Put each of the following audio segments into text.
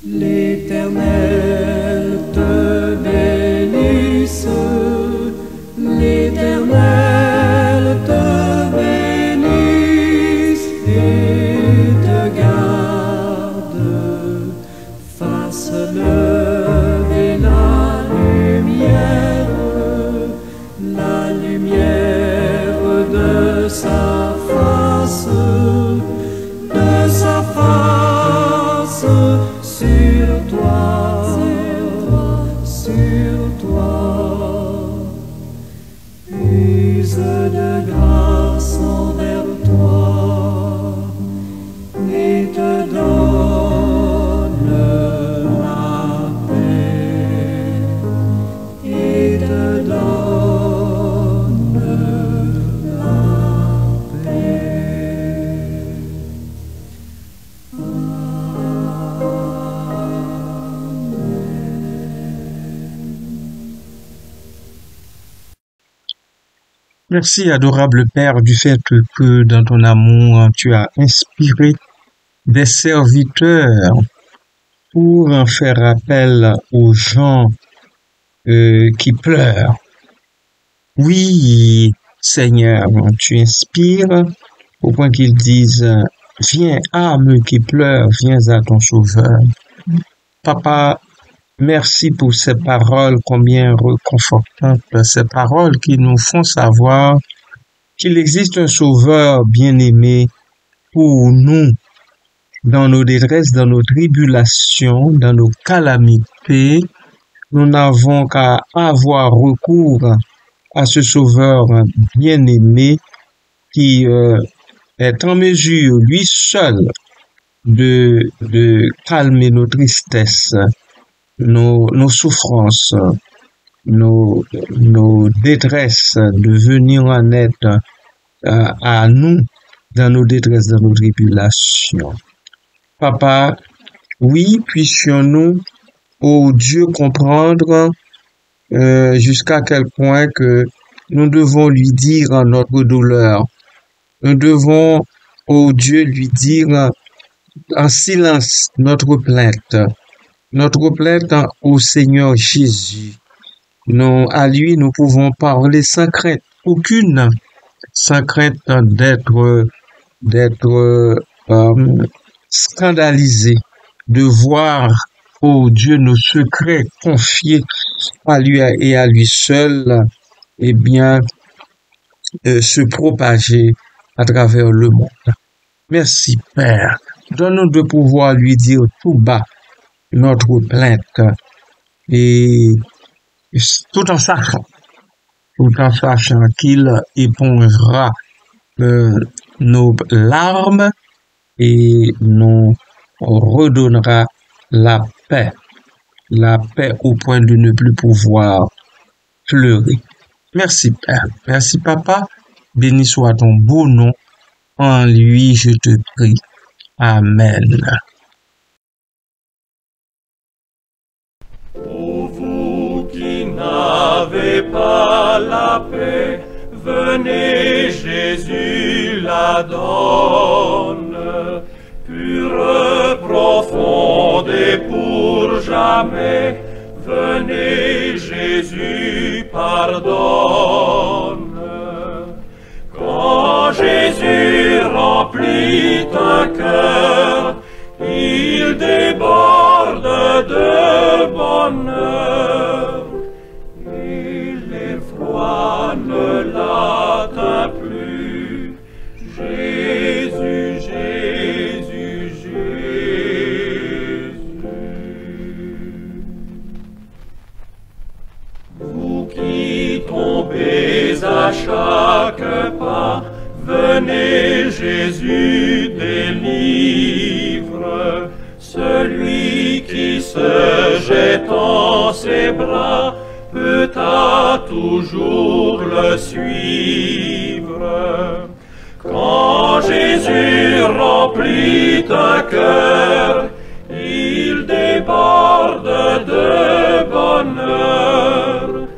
L'Éternel te bénisse, l'Éternel te bénisse et te garde, fasse lever la lumière de sa face sur toi, use de grâce envers toi et te donne la paix, et te donne la paix. Merci, adorable Père, du fait que dans ton amour, tu as inspiré des serviteurs pour faire appel aux gens qui pleurent. Oui, Seigneur, tu inspires au point qu'ils disent, viens, âme qui pleure, viens à ton Sauveur. Papa, merci pour ces paroles combien réconfortantes, ces paroles qui nous font savoir qu'il existe un Sauveur bien-aimé pour nous dans nos détresses, dans nos tribulations, dans nos calamités. Nous n'avons qu'à avoir recours à ce Sauveur bien-aimé qui est en mesure, lui seul, de calmer nos tristesses, nos souffrances, nos détresses, de venir en aide à nous dans nos détresses, dans nos tribulations. Papa, oui, puissions-nous, ô Dieu, comprendre jusqu'à quel point que nous devons lui dire notre douleur. Nous devons, ô Dieu, lui dire en silence notre plainte au Seigneur Jésus. À lui, nous pouvons parler sans crainte aucune, sans crainte d'être scandalisé, de voir, ô Dieu, nos secrets confiés à lui et à lui seul, eh bien, se propager à travers le monde. Merci, Père. Donne-nous de pouvoir lui dire tout bas notre plainte et tout en sachant qu'il épongera nos larmes et nous redonnera la paix au point de ne plus pouvoir pleurer. Merci Père, merci Papa, béni soit ton beau nom, en lui je te prie. Amen. Ô vous qui n'avez pas la paix, venez, Jésus la donne, pure, profonde et pour jamais. Venez, Jésus pardonne. Quand Jésus remplit un cœur, il déborde de bonheur, et l'effroi ne l'atteint plus. Jésus, Jésus, Jésus. Vous qui tombez à chaque pas, venez, Jésus délivre. Celui qui se jette en ses bras peut à toujours le suivre. Quand Jésus remplit un cœur, il déborde de bonheur,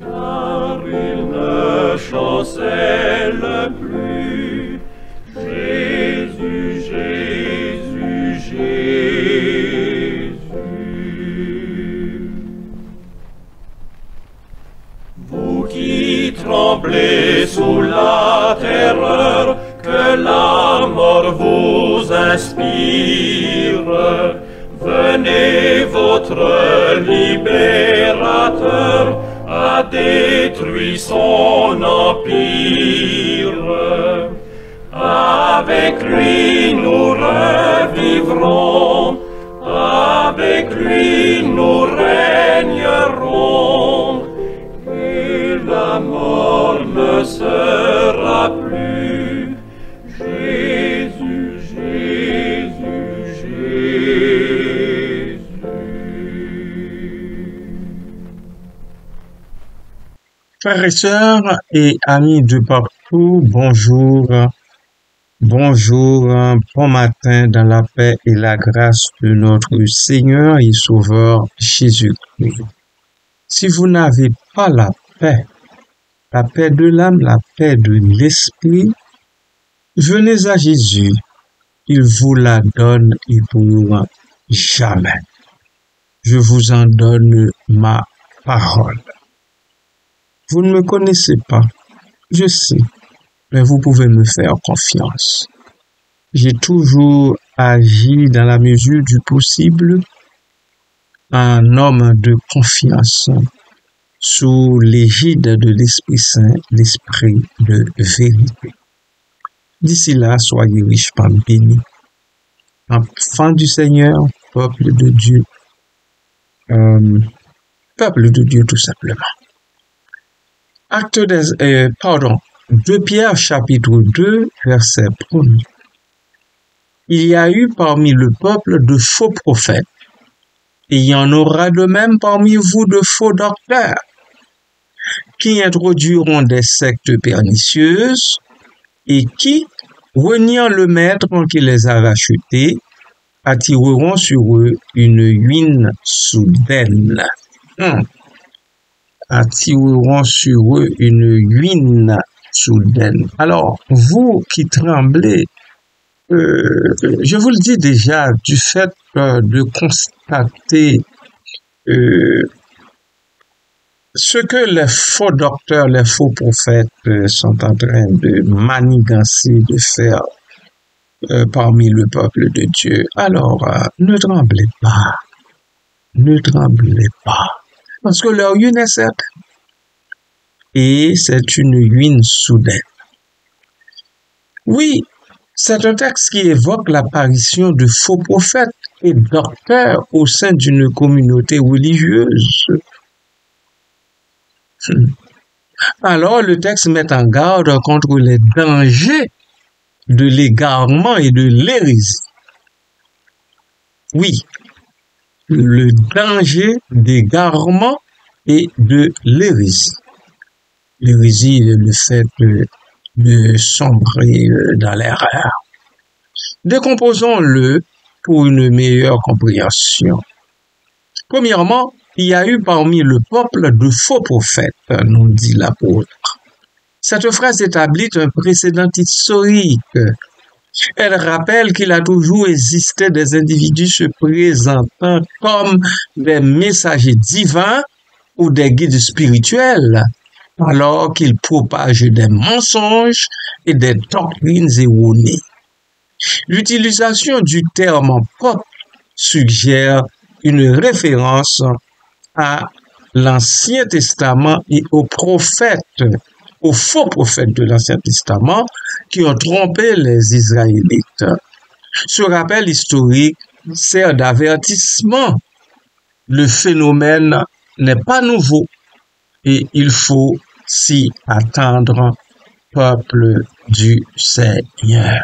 car il ne chancelle plus. Jésus, Jésus, Jésus. tremblez sous la terreur que la mort vous inspire. Venez, votre libérateur a détruit son empire. Avec lui nous revivrons, avec lui nous régnerons, et la mort ne sera plus. Jésus, Jésus, Jésus. Frères et sœurs et amis de partout, bonjour. Bonjour, bon matin dans la paix et la grâce de notre Seigneur et Sauveur Jésus-Christ. Si vous n'avez pas la paix de l'âme, la paix de l'esprit, venez à Jésus. Il vous la donne et pour jamais. Je vous en donne ma parole. Vous ne me connaissez pas, je sais. Mais vous pouvez me faire confiance. J'ai toujours agi dans la mesure du possible, un homme de confiance, sous l'égide de l'Esprit Saint, l'Esprit de vérité. D'ici là, soyez richement bénis. Enfants du Seigneur, peuple de Dieu tout simplement. 2 Pierre chapitre 2, verset 1. Il y a eu parmi le peuple de faux prophètes, et il y en aura de même parmi vous de faux docteurs, qui introduiront des sectes pernicieuses, et qui, reniant le maître qui les a rachetés, attireront sur eux une ruine soudaine. Attireront sur eux une ruine soudaine. Alors, vous qui tremblez, je vous le dis déjà, du fait de constater ce que les faux docteurs, les faux prophètes sont en train de manigancer, de faire parmi le peuple de Dieu. Alors, ne tremblez pas. Ne tremblez pas. Parce que leur ruine est certaine. Et c'est une ruine soudaine. Oui, c'est un texte qui évoque l'apparition de faux prophètes et docteurs au sein d'une communauté religieuse. Alors, le texte met en garde contre les dangers de l'égarement et de l'hérésie. Oui, le danger d'égarement et de l'hérésie. L'hérésie est le fait de sombrer dans l'erreur. Décomposons-le pour une meilleure compréhension. Premièrement, il y a eu parmi le peuple de faux prophètes, nous dit l'apôtre. Cette phrase établit un précédent historique. Elle rappelle qu'il a toujours existé des individus se présentant comme des messagers divins ou des guides spirituels, alors qu'ils propagent des mensonges et des doctrines erronées. L'utilisation du terme peuple suggère une référence à l'Ancien Testament et aux prophètes, aux faux prophètes de l'Ancien Testament qui ont trompé les Israélites. Ce rappel historique sert d'avertissement. Le phénomène n'est pas nouveau et il faut s'y attendre, peuple du Seigneur.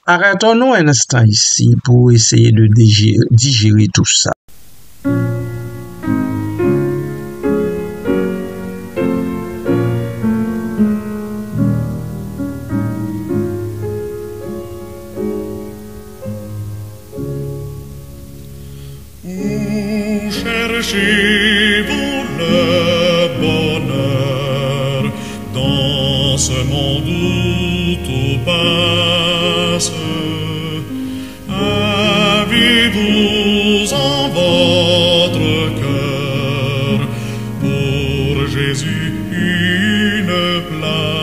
Arrêtons-nous un instant ici pour essayer de digérer tout ça. Où cherchez-vous le bonheur dans ce monde où tout passe? Avez-vous en votre cœur pour Jésus une place?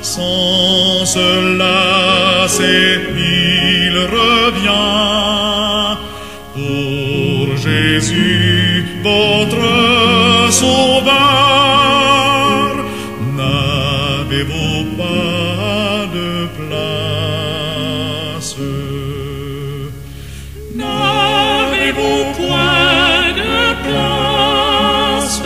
Sans cela, c'est il revient. Pour Jésus, votre Sauveur, n'avez-vous pas de place? N'avez-vous point de place?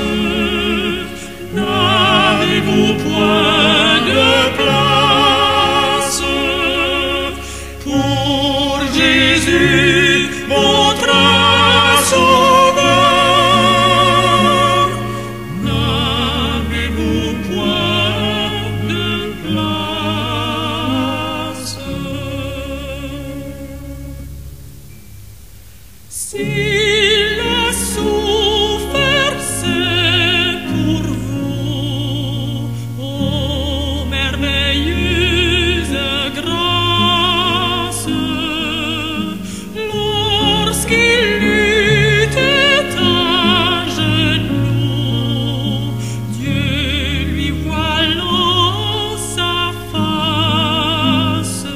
N'avez-vous point de place pour Jésus, votre Sauveur? N'avez-vous point de place? S'il a souffert, c'est pour vous, ô merveilleuse grâce, lorsqu'il était à genoux, Dieu lui voilant sa face,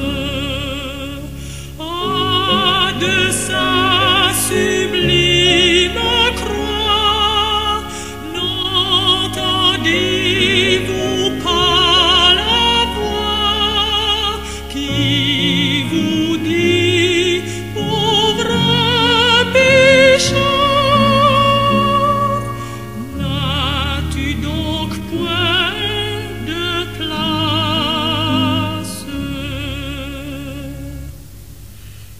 de sa sublime croix, n'entendez-vous pas la voix qui vous dit, pauvre pécheur, n'as-tu donc point de place?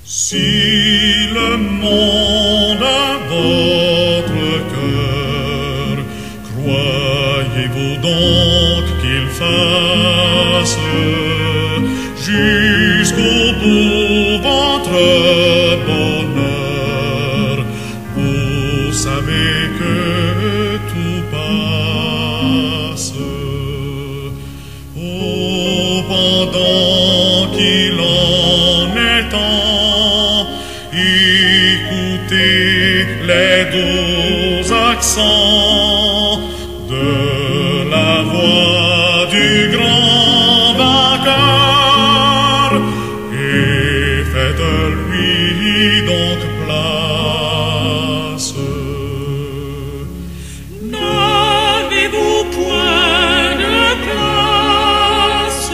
Si le monde a votre cœur, croyez-vous donc qu'il fasse jusqu'au bout votre bonheur? Vous savez que tout passe. Oh, pendant qu'il en est temps, écoutez les doux accents de la voix du grand vainqueur, et faites-lui donc place. N'avez-vous point de place?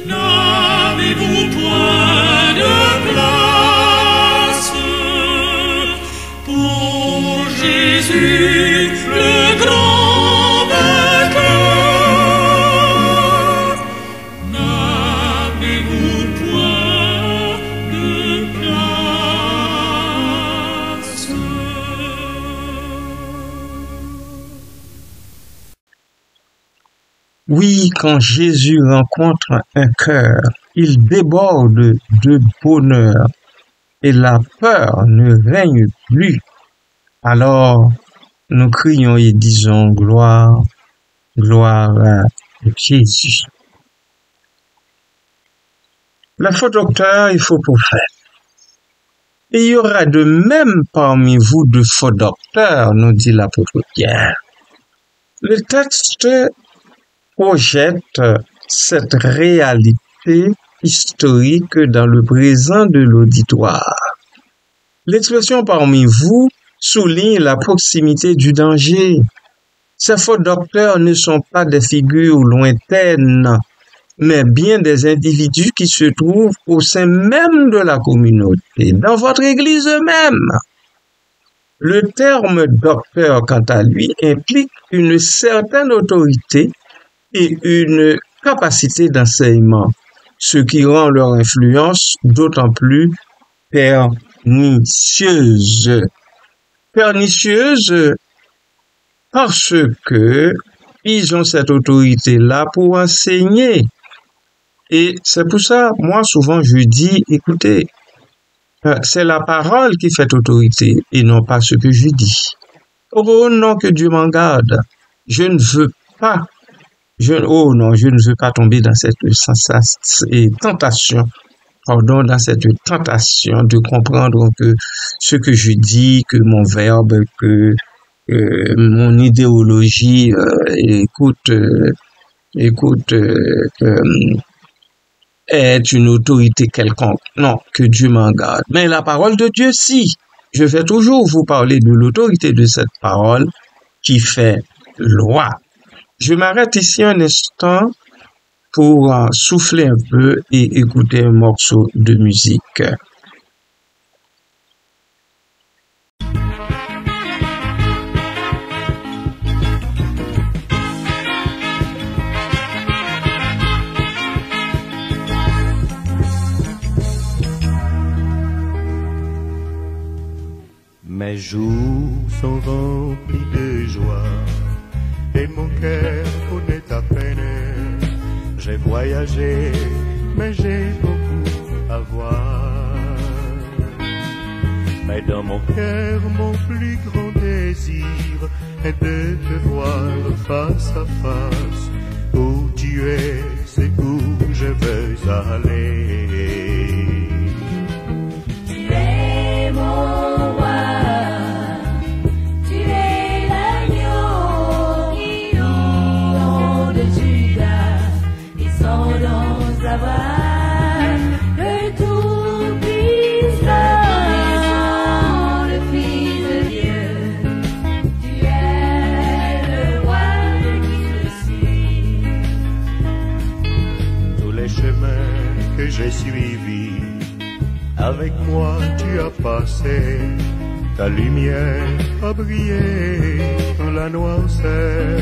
N'avez-vous point de place pour Jésus, le grand vainqueur? N'avez-vous point de place? Oui, quand Jésus rencontre un cœur, il déborde de bonheur et la peur ne règne plus. Alors, nous crions et disons gloire, gloire à Jésus. Le faux docteur est faux prophète. Et il y aura de même parmi vous de faux docteurs, nous dit l'apôtre Pierre. Le texte projette cette réalité historique dans le présent de l'auditoire. L'expression parmi vous souligne la proximité du danger. Ces faux docteurs ne sont pas des figures lointaines, mais bien des individus qui se trouvent au sein même de la communauté, dans votre église même. Le terme docteur, quant à lui, implique une certaine autorité et une capacité d'enseignement, ce qui rend leur influence d'autant plus pernicieuse. Pernicieuse parce que ils ont cette autorité-là pour enseigner. Et c'est pour ça, moi, souvent, je dis, écoutez, c'est la parole qui fait autorité et non pas ce que je dis. Oh non, que Dieu m'en garde. Je ne veux pas tomber dans cette tentation, dans cette tentation de comprendre que ce que je dis, que mon verbe, que mon idéologie, écoute, est une autorité quelconque. Non, que Dieu m'en garde. Mais la parole de Dieu, si. Je vais toujours vous parler de l'autorité de cette parole qui fait loi. Je m'arrête ici un instant pour souffler un peu et écouter un morceau de musique. Mes jours sont remplis de joie et mon cœur connaît ta peine. J'ai voyagé, mais j'ai beaucoup à voir. Mais dans mon cœur, mon plus grand désir est de te voir face à face. Où tu es, c'est où je veux aller. Tu es mon roi. J'ai suivi, avec moi tu as passé, ta lumière a brillé dans la noirceur.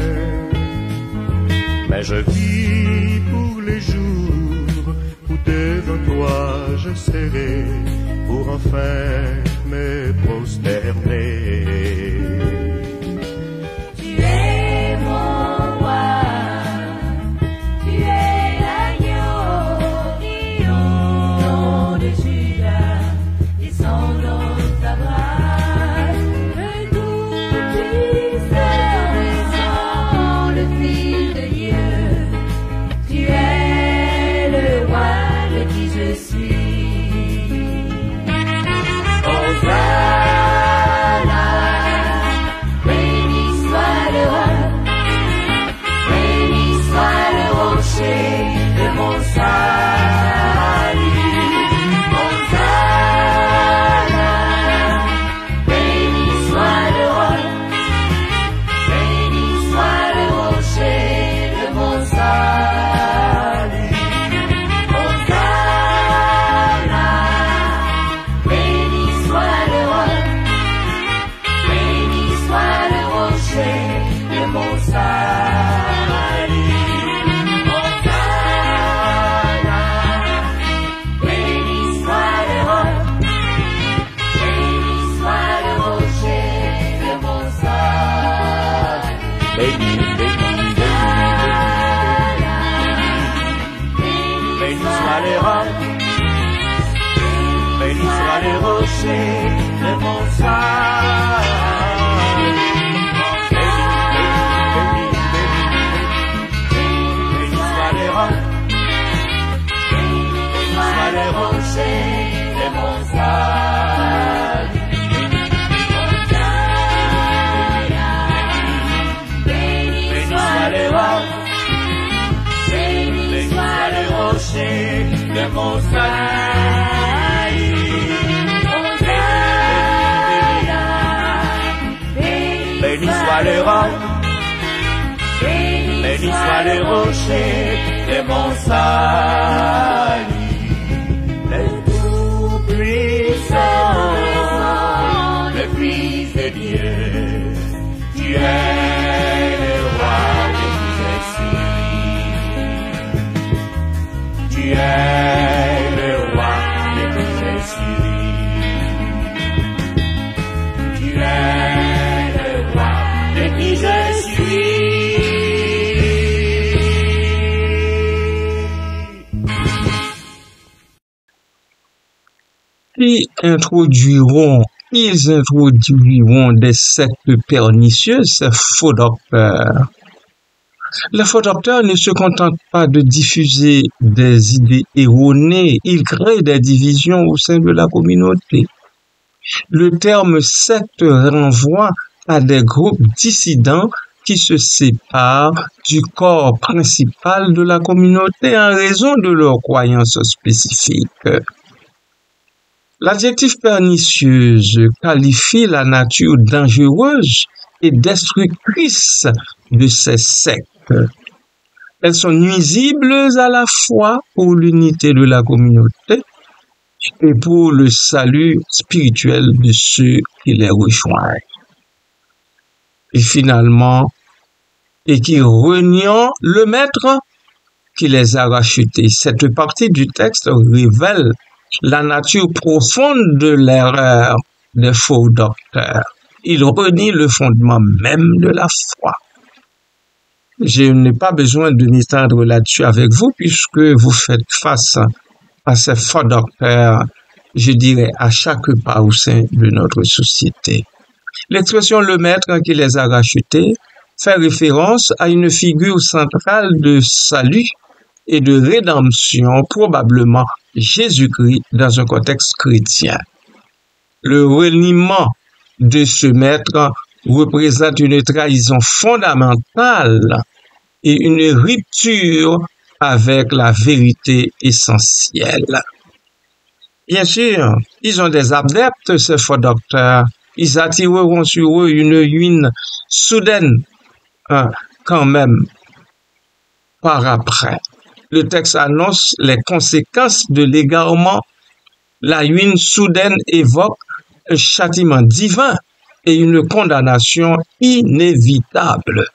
Mais je vis pour les jours où devant toi je serai pour enfin me prosterner. Tu es mon roi. Béni soit le roc, béni soit le rocher de mon salut, le tout-puissant, le Fils de Dieu, tu es le roi de qui je suis, tu es le roi de qui je suis, tu es qui je suis. Ils introduiront des sectes pernicieuses, ces faux docteurs. Les faux docteurs ne se contentent pas de diffuser des idées erronées, ils créent des divisions au sein de la communauté. Le terme secte renvoie à des groupes dissidents qui se séparent du corps principal de la communauté en raison de leurs croyances spécifiques. L'adjectif pernicieuse qualifie la nature dangereuse et destructrice de ces sectes. Elles sont nuisibles à la fois pour l'unité de la communauté et pour le salut spirituel de ceux qui les rejoignent. Et finalement, et qui renient le maître qui les a rachetés. Cette partie du texte révèle la nature profonde de l'erreur des faux docteurs. Il renie le fondement même de la foi. Je n'ai pas besoin de m'étendre là-dessus avec vous puisque vous faites face à ces faux docteurs, je dirais, à chaque pas au sein de notre société. L'expression le maître qui les a rachetés fait référence à une figure centrale de salut et de rédemption, probablement Jésus-Christ dans un contexte chrétien. Le reniement de ce maître représente une trahison fondamentale et une rupture avec la vérité essentielle. Bien sûr, ils ont des adeptes, ces faux docteurs. Ils attireront sur eux une ruine soudaine, quand même, par après. Le texte annonce les conséquences de l'égarement. La ruine soudaine évoque un châtiment divin et une condamnation inévitable.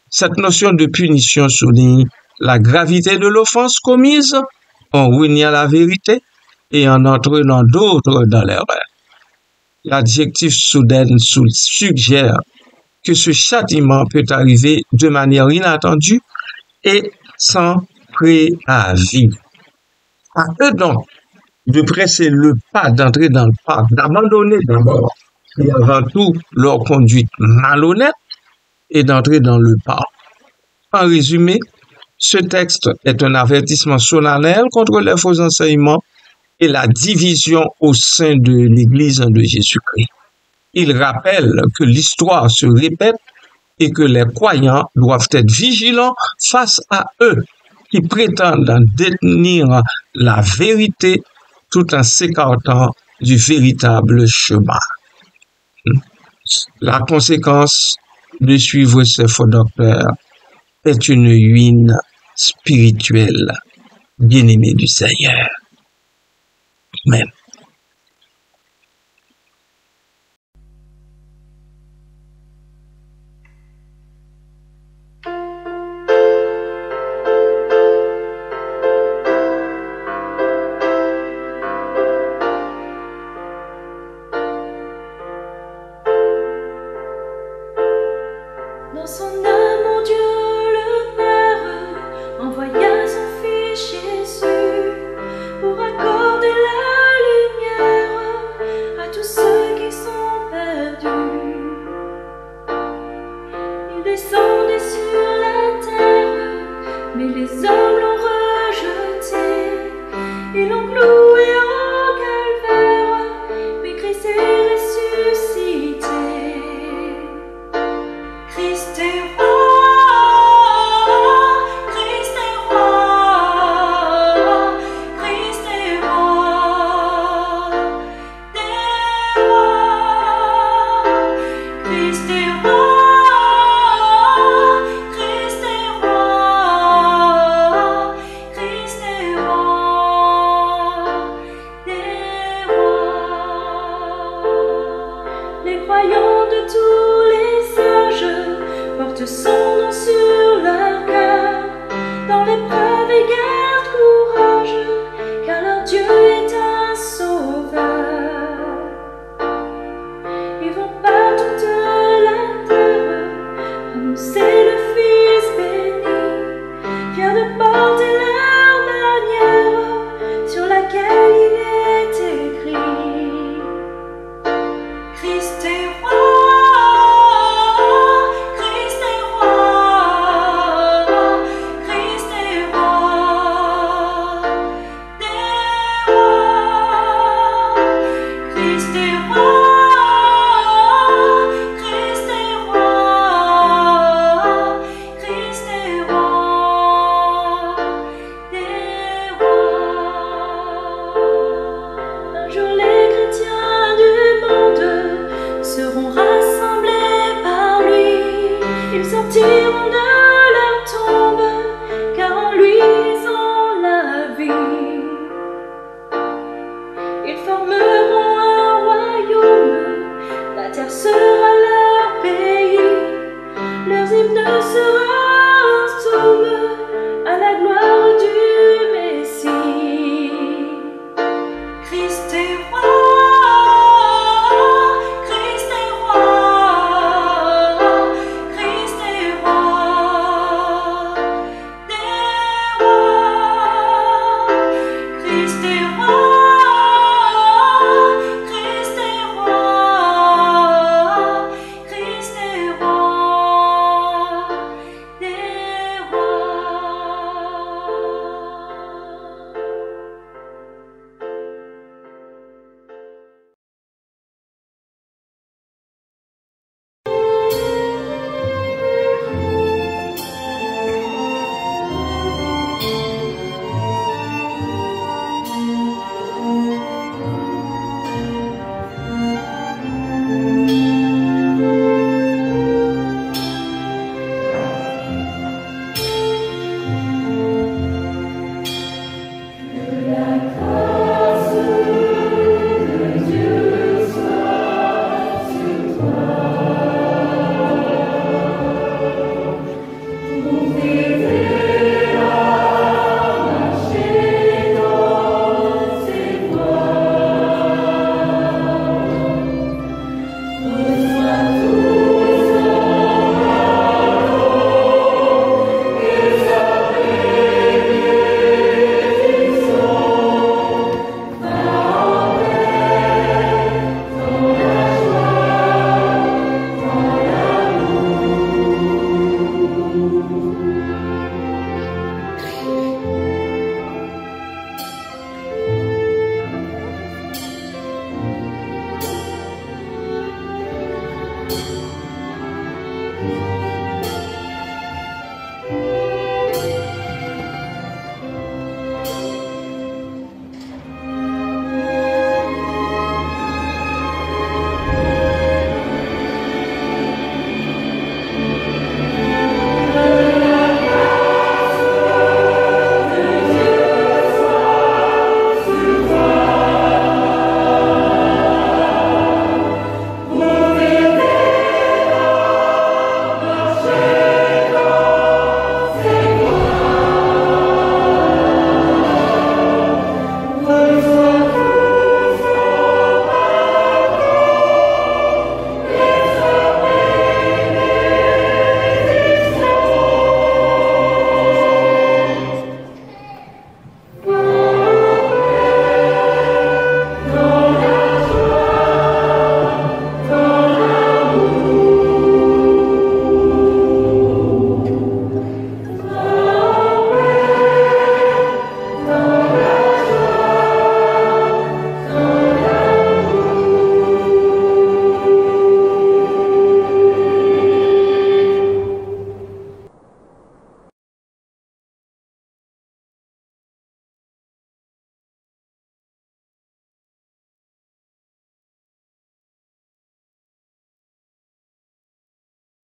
Cette notion de punition souligne la gravité de l'offense commise en reniant la vérité et en entraînant d'autres dans l'erreur. L'adjectif soudaine suggère que ce châtiment peut arriver de manière inattendue et sans préavis. À eux donc de presser le pas, d'entrer dans le pas, d'abandonner d'abord et avant tout leur conduite malhonnête et d'entrer dans le pas. En résumé, ce texte est un avertissement solennel contre les faux enseignements et la division au sein de l'Église de Jésus-Christ. Il rappelle que l'histoire se répète et que les croyants doivent être vigilants face à eux qui prétendent détenir la vérité tout en s'écartant du véritable chemin. La conséquence de suivre ces faux docteurs est une ruine spirituelle, bien-aimée du Seigneur. Amen. Dans son amour, Dieu le Père envoya son Fils Jésus pour accorder la lumière à tous ceux qui sont perdus. Il descendait sur la terre, mais les hommes l'ont rejeté. Ils l'ont cloué au calvaire, mais Christ est ressuscité. Christ est roi, Christ est roi, Christ est roi des rois. Christ est roi, Christ est roi, Christ est roi des rois. Les croyants de tous les âges portent son nom sur leur cœur. Dans l'épreuve et garde courage, car leur Dieu est un sauveur. Ils vont par toute la terre annoncer le Fils béni, fier de